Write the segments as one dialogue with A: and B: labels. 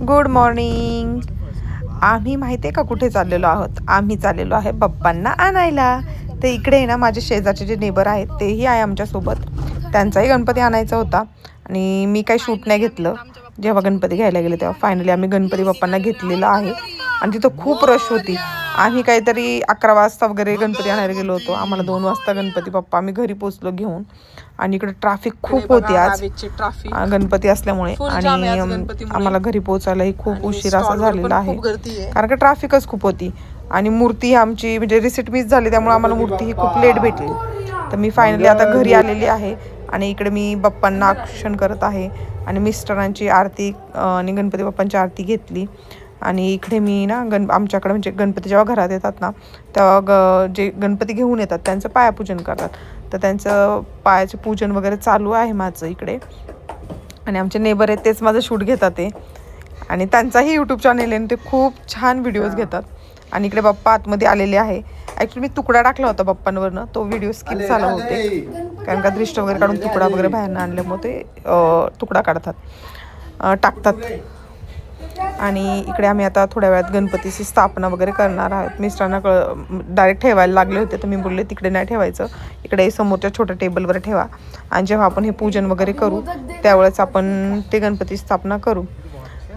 A: Good morning. आम्ही माहिती आहे का कुठे चाललेलो आहोत? आम्ही चाललेलो आहे बाप्पांना आणायला। तर इकडे ना माझे शेजारचे जे नेबर आहेत तेही आहे आमच्यासोबत। त्यांचाही गणपती आणायचा होता आणि मी काही शूट नाही घेतलं जेव्हा गणपती घ्यायला गेले तेव्हा। फायनली आम्ही गणपती बाप्पांना घेतलेला आहे आणि तिथं खूप रश होती। आम्ही काहीतरी 11 वाजता वगैरे गणपती आणायला गेलो होतो। आम्हाला 2 वाजता गणपती बाप्पा आम्ही घरी पोहोचलो घेऊन। आणि इकडे ट्रॅफिक खूप होती आज गणपती असल्यामुळे आणि आम्हाला घरी पोहोचायलाही खूप उशीर असा झालेला आहे कारण का ट्रॅफिकच खूप होती। आणि मूर्ती आमची म्हणजे रिसिट मिस झाली त्यामुळे आम्हाला मूर्ती ही खूप लेट भेटली। तर मी फायनली आता घरी आलेली आहे आणि इकडे मी बाप्पांना आक्षण करत आहे आणि मिस्टरांची आरती आणि गणपती बाप्पांची आरती घेतली। आणि इकडे मी ना आमच्याकडे म्हणजे गणपती जेव्हा घरात येतात ना तेव्हा जे गणपती घेऊन येतात त्यांचं पायापूजन करतात। तर त्यांचं पायाचे पूजन वगैरे चालू आहे माझं इकडे। आणि आमचे नेबर आहेत तेच माझं शूट घेतात ते आणि त्यांचाही यूट्यूब चॅनल आहे ते खूप छान व्हिडिओज घेतात। आणि इकडे बाप्पा आतमध्ये आलेले आहे। ॲक्च्युली मी तुकडा टाकला होता बाप्पांवरनं तो व्हिडिओ स्किप झाला होते कारण का दृष्ट वगैरे काढून तुकडा वगैरे बाहेरनं आणल्यामुळे ते तुकडा टाकतात। आणि इकडे आम्ही आता थोड्या वेळात गणपतीची स्थापना वगैरे करणार आहोत। मिस्टरांना डायरेक्ट ठेवायला लागले होते तर मी बोलले तिकडे नाही ठेवायचं, इकडे समोरच्या छोट्या टेबलवर ठेवा आणि जेव्हा आपण हे पूजन वगैरे करू त्यावेळेस आपण ते गणपती स्थापना करू।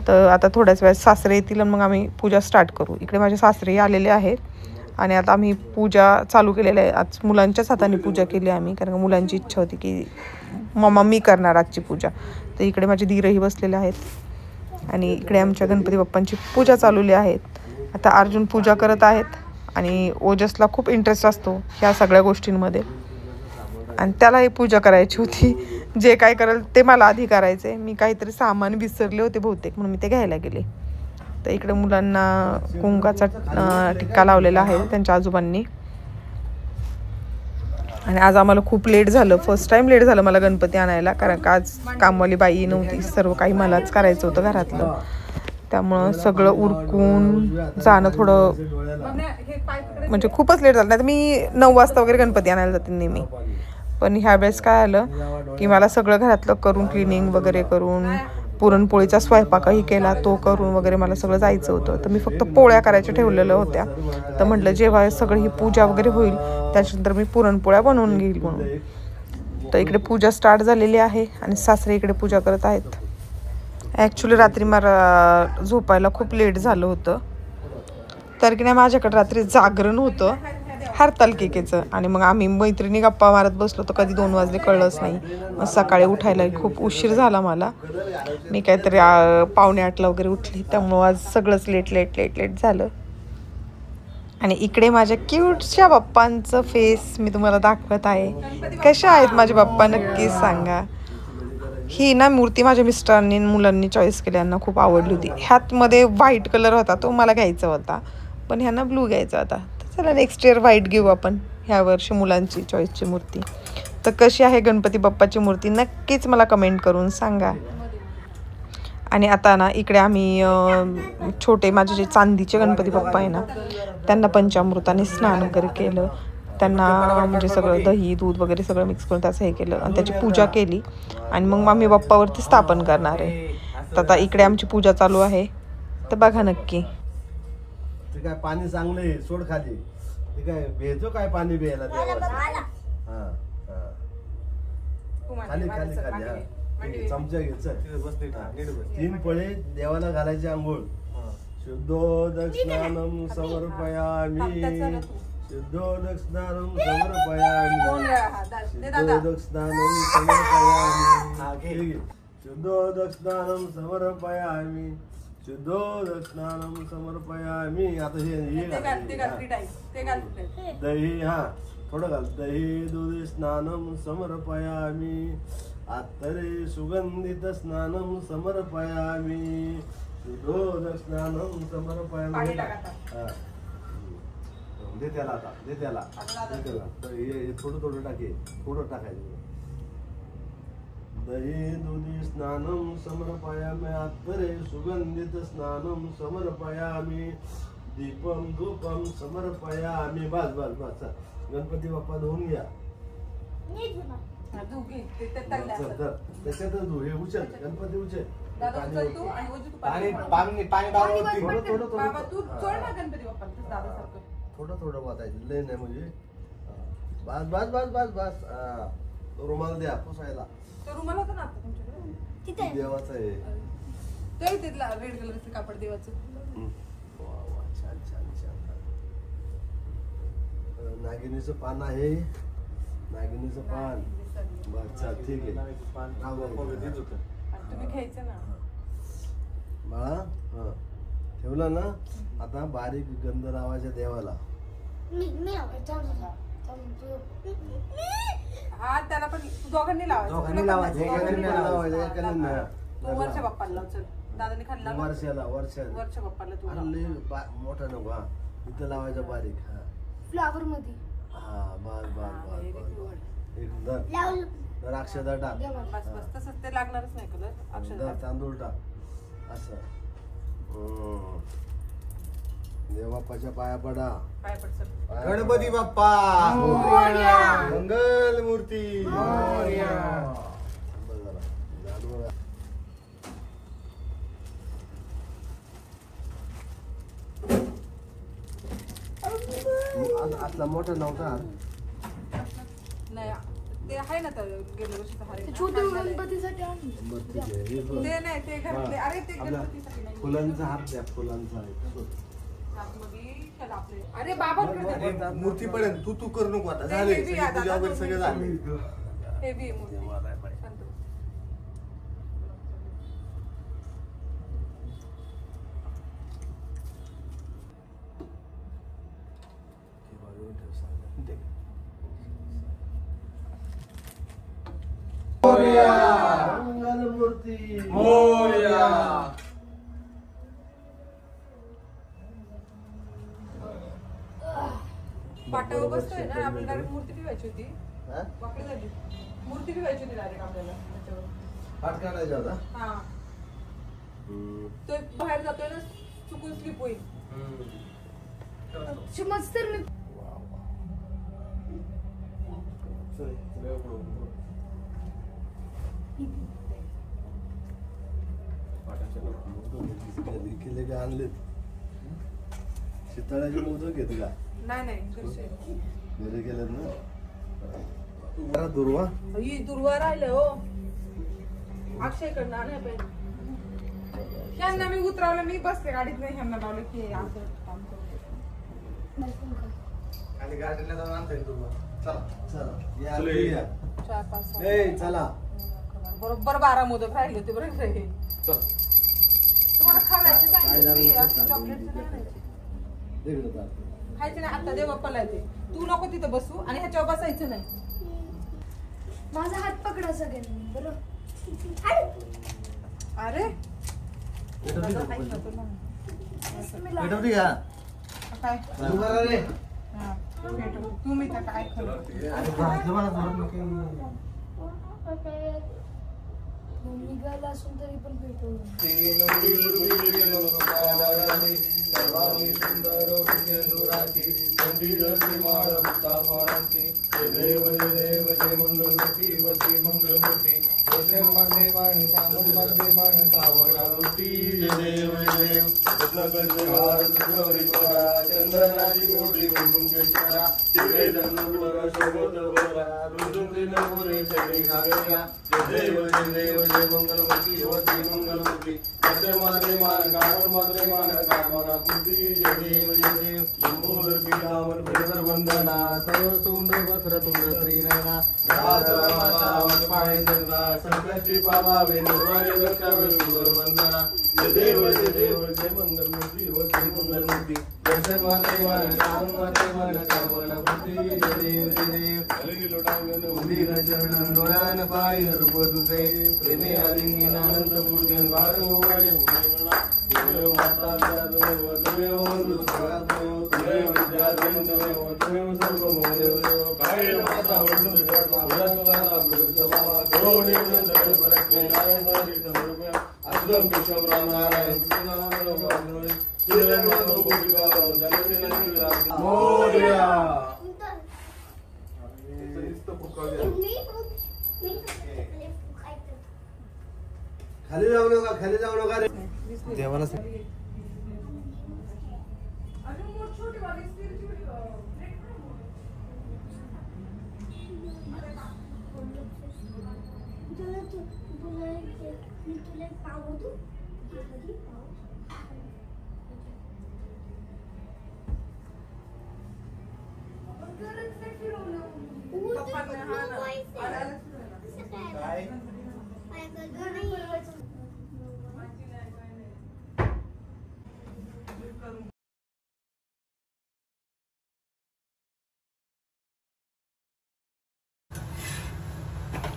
A: तर आता थोड्याच वेळात सासरे येतील आणि मग आम्ही पूजा स्टार्ट करू। इकडे माझे सासरेही आलेले आहेत आणि आता आम्ही पूजा चालू केलेली आहे। आज मुलांच्याच हाताने पूजा केली आम्ही कारण मुलांची इच्छा होती की मम्मा मी करणार आजची पूजा। तर इकडे माझे दीरही बसलेले आहेत आणि इकडे आमच्या गणपती बाप्पांची पूजा चालवली आहेत। आता अर्जुन पूजा करत आहेत आणि ओजसला खूप इंटरेस्ट असतो ह्या सगळ्या गोष्टींमध्ये आणि त्यालाही पूजा करायची होती। जे काय करेल ते मला आधी करायचे, मी काहीतरी सामान विसरले होते बहुतेक म्हणून मी ते घ्यायला गेले। तर इकडे मुलांना कुंकाचा टिक्का लावलेला आहे त्यांच्या आजोबांनी। आणि आज आम्हाला खूप लेट झालं, फर्स्ट टाइम लेट झालं मला गणपती आणायला कारण का आज कामवाली बाई नव्हती, सर्व काही मलाच करायचं होतं घरातलं। त्यामुळं सगळं उरकून जाणं थोडं म्हणजे खूपच लेट झालं। नाही तर मी 9 वाजता वगैरे गणपती आणायला जाते नेहमी, पण ह्या वेळेस काय आलं की मला सगळं घरातलं करून क्लिनिंग वगैरे करून पुरणपोळीचा स्वयंपाकही केला तो करून वगैरे मला सगळं जायचं होतं। तर मी फक्त पोळ्या करायच्या ठेवलेल्या होत्या। तर म्हटलं जेव्हा सगळं ही पूजा वगैरे होईल त्याच्यानंतर मी पुरणपोळ्या बनवून घेईल म्हणून। तर इकडे पूजा स्टार्ट झालेली आहे आणि सासरे इकडे पूजा करत आहेत। ॲक्च्युली रात्री मला झोपायला खूप लेट झालं होतं तर की नाही माझ्याकडे रात्री जागरण होतं हरतालिकेचं आणि मग आम्ही मैत्रिणी गप्पा मारत बसलो तर कधी 2 वाजले कळलंच नाही। मग सकाळी उठायला खूप उशीर झाला मला, मी काहीतरी 7:45ला वगैरे उठली त्यामुळं आज सगळंच लेट झालं। आणि इकडे माझ्या क्यूटच्या बाप्पांचं फेस मी तुम्हाला दाखवत आहे। कशा आहेत माझे बाप्पा नक्कीच सांगा। ही ना मूर्ती माझ्या मिस्टरांनी मुलांनी चॉईस केली, यांना खूप आवडली होती। ह्यातमध्ये व्हाईट कलर होता तो मला घ्यायचा होता पण ह्यांना ब्लू घ्यायचा होता। चला नेक्स्ट इयर व्हाईट घेऊ आपण ह्या वर्षी मुलांची चॉईसची मूर्ती। तर कशी आहे गणपती बाप्पाची मूर्ती नक्कीच मला कमेंट करून सांगा। आणि आता ना इकडे आम्ही छोटे माझे जे चांदीचे गणपती बाप्पा आहे ना त्यांना पंचामृताने स्नान वगैरे केलं, त्यांना म्हणजे सगळं दही दूध वगैरे सगळं मिक्स करून त्याचं हे केलं आणि त्याची पूजा केली आणि मग आम्ही बाप्पावरती स्थापन करणार आहे। तर आता इकडे आमची पूजा चालू आहे तर बघा नक्की।
B: काय पाणी चांगले सोड खाली, ते काय भेजो काय पाणी प्यायला देवाला। हां खाली खाली खाली हां चमचा घे चल 3 पळे देवाला घालायचे आंघोळ। शुद्धोदक स्नानम समर्पयामि, शुद्धोदक स्नानम समर्पयामि, शुद्धोदक स्नानम समर्पयामि, शुद्धोदक स्नानम समर्पयामि, शुद्धोदक स्नानम समर्पयामि। आता हे दही हां थोडं घाल, दही दूध स्नानम समर्पयामि, आत्तरे सुगंधित स्नानम समर्पयामि, शुद्धोदक स्नानम समर्पयामि। हां दे त्याला आता दे त्याला तर हे थोडं टाके, थोडं टाकायचं। दही दूधी स्नानम समर्पयामि, आत्तरे सुगंधित स्नानम समर्पयामि, दीपम धूपम समर्पयामि। बस बस बस गणपती बाप्पा धुवून घ्या त्याच्यातच धु, हे उचल गणपती उचल
A: दादा उचल तू आणि ओजू तू
C: पाणी
A: पाणी
C: पाणी पाणी बाबा
B: थोडं
A: बाबा तू चोळ ना गणपती बाप्पाला दादा सारखं.
B: थोडं वाचायचं लय नाही म्हणजे बस बस बस बस बस तो रुमाल द्या पुसायला
A: तो रुमाल होता ना आता तुमच्याकडे
B: देवाचा आहे
A: तो तिथला रेड कलरचं कापड देवाचं.
B: वा वा छान छान छान नागिनीचं पान आहे नागिनीचं पान बस चाल ठीक आहे
A: तुम्ही घ्यायचं ना
B: बाळा हा ठेवलं ना आता बारीक गंध लावायच्या देवाला
A: हा त्याला पण दोघांनी लावायचं.
C: दोघांनी लावायचं,
A: दोघांनी
B: लावायचं, एकाने
A: लावायचं.
B: नाही.
A: तू वरच्या बाप्पाला लाव चल दादाने खाली लाव.
B: वर्षाला
A: वरच्या बाप्पाला तू लाव.
B: अरे मोठा नको हा इथं लावायचं बारीक हा
D: फ्लावर मध्ये
B: हा बस बस
A: हा,
B: बस
A: very good.
B: बस एक धर अक्षदा टाक
A: बस बस तसंच ते लागणारच नाही कलर
B: धर
A: अक्षर.
B: तांदूळ टाक असं देवापाच्या पाया पडा
A: पाय पड चल.
C: गणपती बाप्पा
B: मंगल मूर्ती असला मोठा नव्हता
A: नाही ते आहे ना तर गेल्या वर्षीचा हार आहे ना.
D: छोटे
A: आणलेलं आहे.
D: गणपतीसाठी आणले.
B: बरं, ठीक आहे. हे बघ.
A: ते नाही ते घरातले अरे ते
B: आपला
A: गणपतीसाठी नाही.
B: फुलांचा हात द्या फुलांचा आहे
A: आतमध्ये त्याला आपले अरे बाबांकडे दे.
B: मूर्ती पडेल तू कर नको आता
A: नाही,
B: झाले
A: हेवी आहे,
B: तुझ्या वगैरे
A: दादा,
B: सगळं झाले
A: हेवी आहे मूर्ती. शांत बस.
B: मंगल मूर्ती
A: पाटावर बसतोय ना आपल्याला डायरेक्ट मूर्ती ठेवायची होती.
B: हा?
A: वाकडी झाली मूर्ती ठेवायची होती डायरेक्ट आपल्याला त्याच्यावर.
B: हात काढायचा होता
A: हा तो बाहेर जातोय ना चुकून स्लिप होईल.
D: मस्त तर मी
B: केले का आणलेत शीतळाचे मोदक घेते का
A: नाही नाही घरचे.
B: घरी गेलेत ना जरा दुर्वा
A: ही दुर्वा राहिलं हो अक्षयकडनं आणाय पाहिजे. ह्यांना मी उतरवलं मी बसते गाडीत नाही ह्यांना लावलं की असं काम करते.
C: आणि गार्डनला जाऊन आणता येईल तुम्हाला. चला
B: चला या आधी या.
A: 4-5
B: ए चला
A: बरोबर 12 मोदक राहिले होते बरोबर हे.
C: चल.
A: तुम्हाला खायचे
B: काय
A: सांगितलं
B: लागलं
A: मी
B: ते
A: असं
B: सांग.
A: चॉकलेटचं नाही आणायचे.
B: इकडं जा.
A: खायचे नाही आता देव बाप्पाला येते. तू नको तिथं बसू आणि ह्याच्यावर बसायचं नाही.
D: माझा हात पकडा सगळ्यांनी बरोबर.
A: अरे
B: भेटवते
A: दादा,
B: का?
A: ऐक ना तुला.
B: भेटवते का?
A: काय
B: तू करा रे.
A: हा, भेटू. तुम्ही तर काय खरं
B: अरे भाजलं मला थोडं मग काही.
D: निघाला असून तरी पण भेटू.
B: मंगलमूर्ती होती मंगलमूर्ती जय माते मान गावन माते मान कामना पूर्ती जय देव जय देव लंबोदर पीतांबर भैरव वंदना सर्व सुंदर वक्र तुंड श्रीनयना राजमाता पाणी चंद्रा संकष्टी पावावे निर्वाणे रक्षावे सुंदर वंदना जय देव जय मंगलमूर्ती होती मंगलमूर्ती जय माते मान गावन माते मान कामना पूर्ती जय देव अलगी लोटांगन उदीन चरण डोळ्यान पाय रूप तुझे प्रेमे आलिंगन आनंद पूजन वारो वाळे उमेना तुझे माता पिता तुझे वंदू सगळो तुझे विद्या तुझे तुझे सर्व मोदेव काय माता वंदू जगता भरतला भरतवा दोडी नंदन परके नारायण समरूप अद्भुत केशव राम नारायण कृष्ण नाम शिरन वंदू गोपिका जगत मोरया खाली जाऊ नका रे.
C: देवाला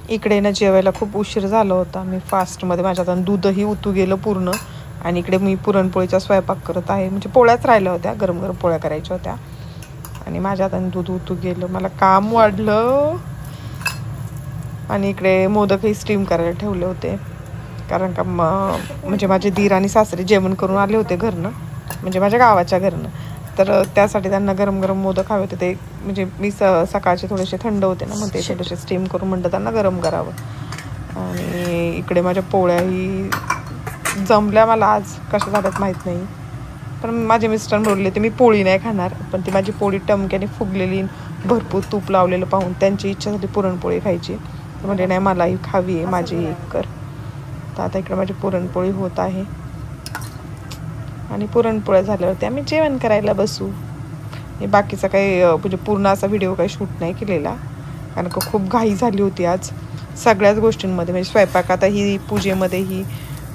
A: इकडे ना जेवायला खूप उशीर झाला होता. मी फास्टमध्ये माझ्या हातानं दूधही उतू गेलं पूर्ण. आणि इकडे मी पुरणपोळीचा स्वयंपाक करत आहे. म्हणजे पोळ्याच राहिल्या होत्या, गरम गरम पोळ्या करायच्या होत्या आणि माझ्या हातानं दूध उतू गेलं. मला काम वाढलं. आणि इकडे मोदकही स्टीम करायला ठेवले होते, कारण का म्हणजे माझे दीर आणि सासरे जेवण करून आले होते घरनं, म्हणजे माझ्या गावाच्या घरनं. तर त्यासाठी त्यांना गरम गरम मोदक हवे होते. ते म्हणजे मी सकाळचे थोडेसे थंड होते ना, मग ते थोडेसे स्टीम करून म्हणलं त्यांना गरम करावं. आणि इकडे माझ्या पोळ्याही जमल्या मला आज, कशा झाल्यात माहीत नाही. पण माझे मिस्टर बोलले ते मी पोळी नाही खाणार, पण ती माझी पोळी टमक्याने फुगलेली भरपूर तूप लावलेलं पाहून त्यांची इच्छा झाली पुरणपोळी खायची. तर म्हणजे नाही मलाही खावी आहे, माझी एक कर. तर आता इकडे माझी पुरणपोळी होत आहे आणि पुरणपोळ्या झाल्यावरती आम्ही जेवण करायला बसू. हे बाकीचा काही म्हणजे पूर्ण असा व्हिडिओ काही शूट नाही केलेला, कारण का खूप घाई झाली होती आज सगळ्याच गोष्टींमध्ये. म्हणजे स्वयंपाकातही, पूजेमध्येही.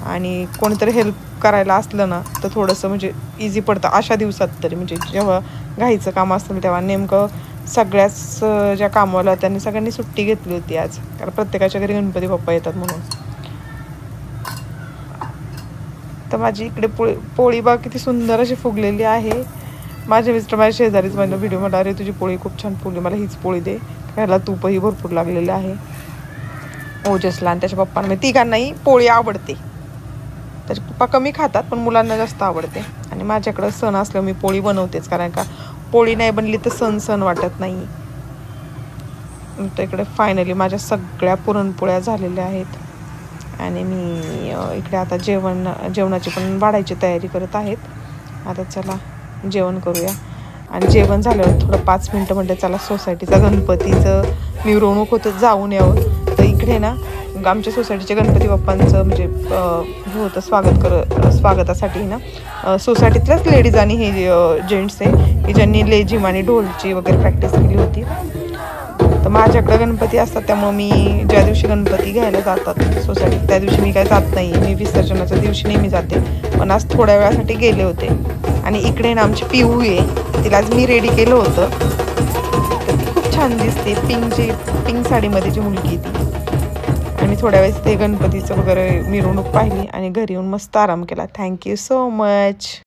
A: आणि कोणीतरी हेल्प करायला असलं ना तर थोडंसं म्हणजे इझी पडतं अशा दिवसात तरी. म्हणजे जेव्हा घाईचं काम असतं तेव्हा नेमकं सगळ्याच ज्या कामाला त्यांनी सगळ्यांनी सुट्टी घेतली होती आज, कारण प्रत्येकाच्या घरी गणपती बाप्पा येतात म्हणून. तर माझी इकडे पोळी बा किती सुंदर अशी फुगलेली आहे. माझे मिस्टर माझ्या शेजारीच माझ्या व्हिडिओ मला, अरे तुझी पोळी खूप छान फुगली, मला हीच पोळी दे. ह्याला तूपही भरपूर लागलेलं आहे. ओजसला आणि त्याच्या पप्पांना, म्हणजे तिघांनाही पोळी आवडते. त्याचे पप्पा कमी खातात पण मुलांना जास्त आवडते. आणि माझ्याकडं सण असल्यावर मी पोळी बनवतेच, कारण का पोळी नाही बनली तर सण वाटत नाही. तर इकडे फायनली माझ्या सगळ्या पुरणपोळ्या झालेल्या आहेत आणि मी इकडे आता जेवणाची पण वाढायची तयारी करत आहेत. आता चला जेवण करूया. आणि जेवण झाल्यावर थोडं 5 मिनटं म्हणते चला सोसायटीचा गणपतीचं मिरवणूक होतं, जाऊन यावं. तर इकडे ना आमच्या सोसायटीच्या गणपती बाप्पांचं म्हणजे हे होतं स्वागतासाठी ना सोसायटीतल्याच लेडीज आणि हे जेंट्स आहे की ज्यांनी लेझिम आणि ढोलची वगैरे प्रॅक्टिस केली होती. तर माझ्याकडे गणपती असतात, त्यामुळे मी ज्या दिवशी गणपती घ्यायला जातात सोसायटीत त्या दिवशी मी काय जात नाही. मी विसर्जनाच्या दिवशी नेहमी जाते, पण आज थोड्या वेळासाठी गेले होते. आणि इकडे ना आमची पिऊ आहे, तिला आज मी रेडी केलं होतं. तर ती खूप छान दिसते, पिंक साडीमध्ये जी मुलगी ती. आणि थोड्या वेळेस ते गणपतीचं वगैरे मिरवणूक पाहिली आणि घरी येऊन मस्त आराम केला. Thank you so much.